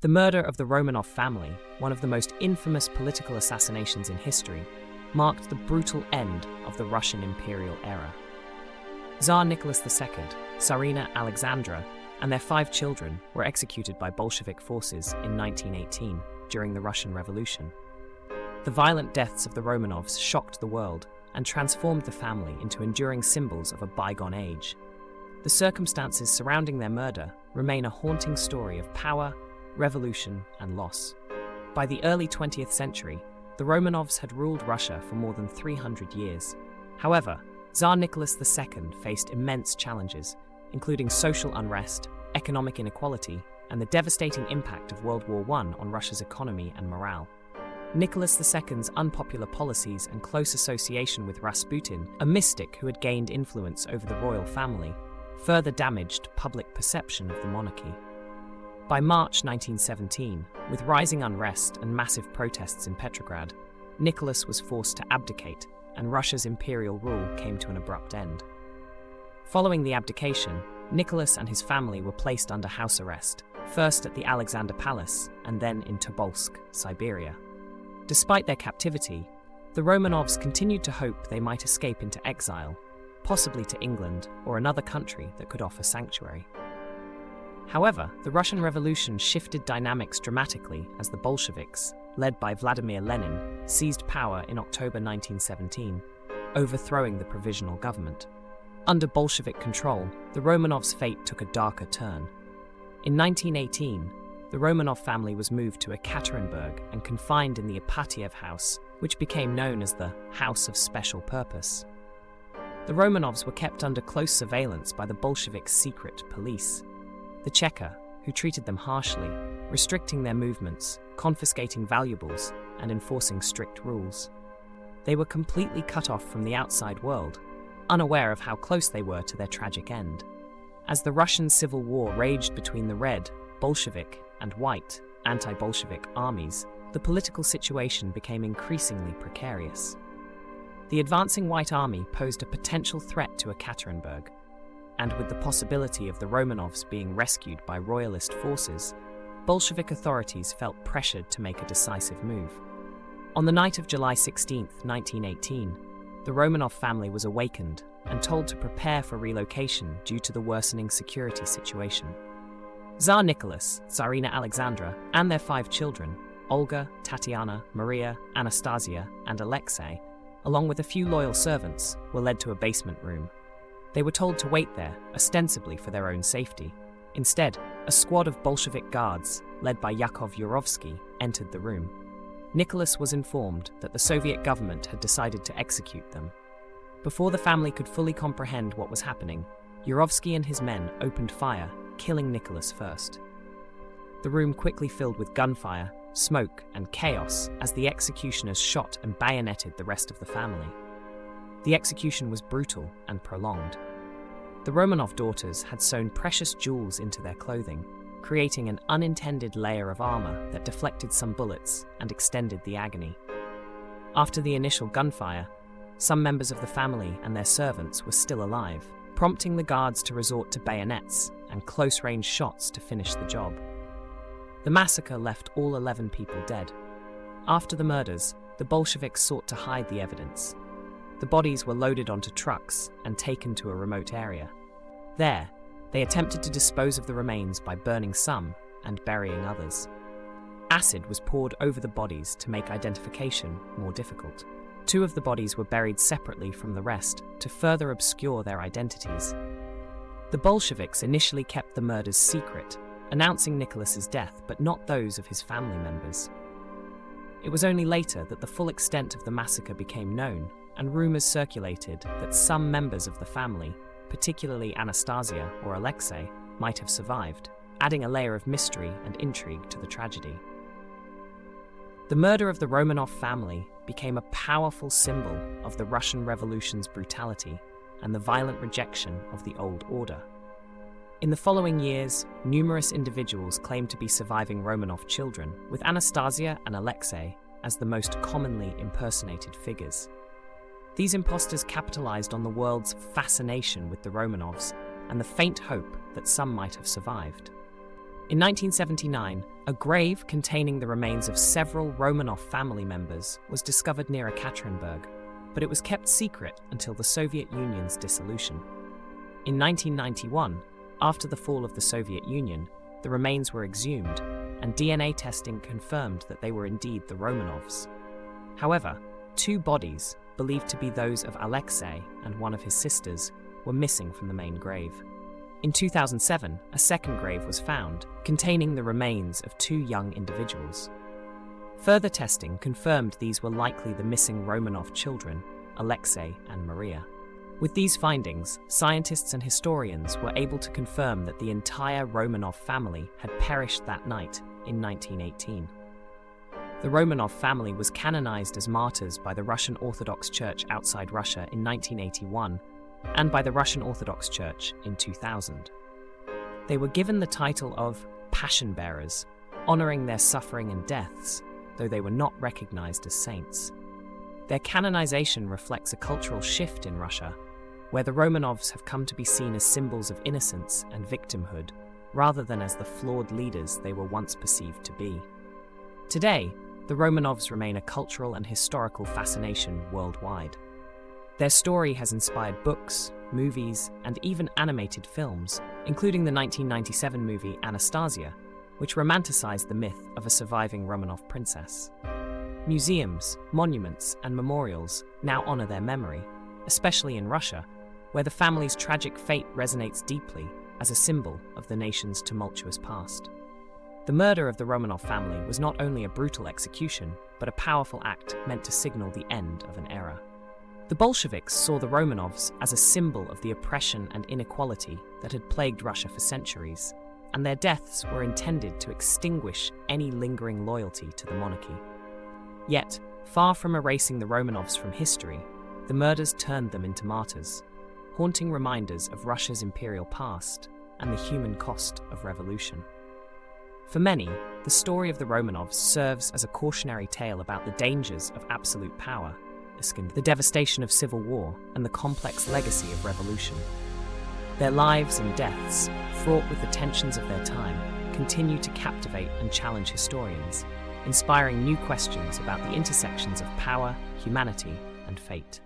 The murder of the Romanov family, one of the most infamous political assassinations in history, marked the brutal end of the Russian imperial era. Tsar Nicholas II, Tsarina Alexandra, and their 5 children were executed by Bolshevik forces in 1918 during the Russian Revolution. The violent deaths of the Romanovs shocked the world and transformed the family into enduring symbols of a bygone age. The circumstances surrounding their murder remain a haunting story of power, revolution, and loss. By the early 20th century, the Romanovs had ruled Russia for more than 300 years. However, Tsar Nicholas II faced immense challenges, including social unrest, economic inequality, and the devastating impact of World War I on Russia's economy and morale. Nicholas II's unpopular policies and close association with Rasputin, a mystic who had gained influence over the royal family, further damaged public perception of the monarchy. By March 1917, with rising unrest and massive protests in Petrograd, Nicholas was forced to abdicate, and Russia's imperial rule came to an abrupt end. Following the abdication, Nicholas and his family were placed under house arrest, first at the Alexander Palace and then in Tobolsk, Siberia. Despite their captivity, the Romanovs continued to hope they might escape into exile, possibly to England or another country that could offer sanctuary. However, the Russian Revolution shifted dynamics dramatically as the Bolsheviks, led by Vladimir Lenin, seized power in October 1917, overthrowing the provisional government. Under Bolshevik control, the Romanovs' fate took a darker turn. In 1918, the Romanov family was moved to Ekaterinburg and confined in the Ipatiev house, which became known as the House of Special Purpose. The Romanovs were kept under close surveillance by the Bolshevik secret police, the Cheka, who treated them harshly, restricting their movements, confiscating valuables, and enforcing strict rules. They were completely cut off from the outside world, unaware of how close they were to their tragic end. As the Russian Civil War raged between the Red, Bolshevik, and White, anti-Bolshevik armies, the political situation became increasingly precarious. The advancing White Army posed a potential threat to Ekaterinburg, and with the possibility of the Romanovs being rescued by royalist forces, Bolshevik authorities felt pressured to make a decisive move. On the night of July 16, 1918, the Romanov family was awakened and told to prepare for relocation due to the worsening security situation. Tsar Nicholas, Tsarina Alexandra, and their 5 children, Olga, Tatiana, Maria, Anastasia, and Alexei, along with a few loyal servants, were led to a basement room. They were told to wait there, ostensibly for their own safety. Instead, a squad of Bolshevik guards, led by Yakov Yurovsky, entered the room. Nicholas was informed that the Soviet government had decided to execute them. Before the family could fully comprehend what was happening, Yurovsky and his men opened fire, killing Nicholas first. The room quickly filled with gunfire, smoke, and chaos as the executioners shot and bayoneted the rest of the family. The execution was brutal and prolonged. The Romanov daughters had sewn precious jewels into their clothing, creating an unintended layer of armor that deflected some bullets and extended the agony. After the initial gunfire, some members of the family and their servants were still alive, prompting the guards to resort to bayonets and close-range shots to finish the job. The massacre left all 11 people dead. After the murders, the Bolsheviks sought to hide the evidence. The bodies were loaded onto trucks and taken to a remote area. There, they attempted to dispose of the remains by burning some and burying others. Acid was poured over the bodies to make identification more difficult. 2 of the bodies were buried separately from the rest to further obscure their identities. The Bolsheviks initially kept the murders secret, announcing Nicholas's death but not those of his family members. It was only later that the full extent of the massacre became known, and rumors circulated that some members of the family, particularly Anastasia or Alexei, might have survived, adding a layer of mystery and intrigue to the tragedy. The murder of the Romanov family became a powerful symbol of the Russian Revolution's brutality and the violent rejection of the old order. In the following years, numerous individuals claimed to be surviving Romanov children, with Anastasia and Alexei as the most commonly impersonated figures. These imposters capitalized on the world's fascination with the Romanovs and the faint hope that some might have survived. In 1979, a grave containing the remains of several Romanov family members was discovered near Ekaterinburg, but it was kept secret until the Soviet Union's dissolution. In 1991, after the fall of the Soviet Union, the remains were exhumed, and DNA testing confirmed that they were indeed the Romanovs. However, two bodies, believed to be those of Alexei and one of his sisters, were missing from the main grave. In 2007, a second grave was found, containing the remains of two young individuals. Further testing confirmed these were likely the missing Romanov children, Alexei and Maria. With these findings, scientists and historians were able to confirm that the entire Romanov family had perished that night in 1918. The Romanov family was canonized as martyrs by the Russian Orthodox Church outside Russia in 1981 and by the Russian Orthodox Church in 2000. They were given the title of Passion Bearers, honoring their suffering and deaths, though they were not recognized as saints. Their canonization reflects a cultural shift in Russia, where the Romanovs have come to be seen as symbols of innocence and victimhood, rather than as the flawed leaders they were once perceived to be. Today, the Romanovs remain a cultural and historical fascination worldwide. Their story has inspired books, movies, and even animated films, including the 1997 movie Anastasia, which romanticized the myth of a surviving Romanov princess. Museums, monuments, and memorials now honor their memory, especially in Russia, where the family's tragic fate resonates deeply as a symbol of the nation's tumultuous past. The murder of the Romanov family was not only a brutal execution, but a powerful act meant to signal the end of an era. The Bolsheviks saw the Romanovs as a symbol of the oppression and inequality that had plagued Russia for centuries, and their deaths were intended to extinguish any lingering loyalty to the monarchy. Yet, far from erasing the Romanovs from history, the murders turned them into martyrs, haunting reminders of Russia's imperial past and the human cost of revolution. For many, the story of the Romanovs serves as a cautionary tale about the dangers of absolute power, the devastation of civil war, and the complex legacy of revolution. Their lives and deaths, fraught with the tensions of their time, continue to captivate and challenge historians, inspiring new questions about the intersections of power, humanity, and fate.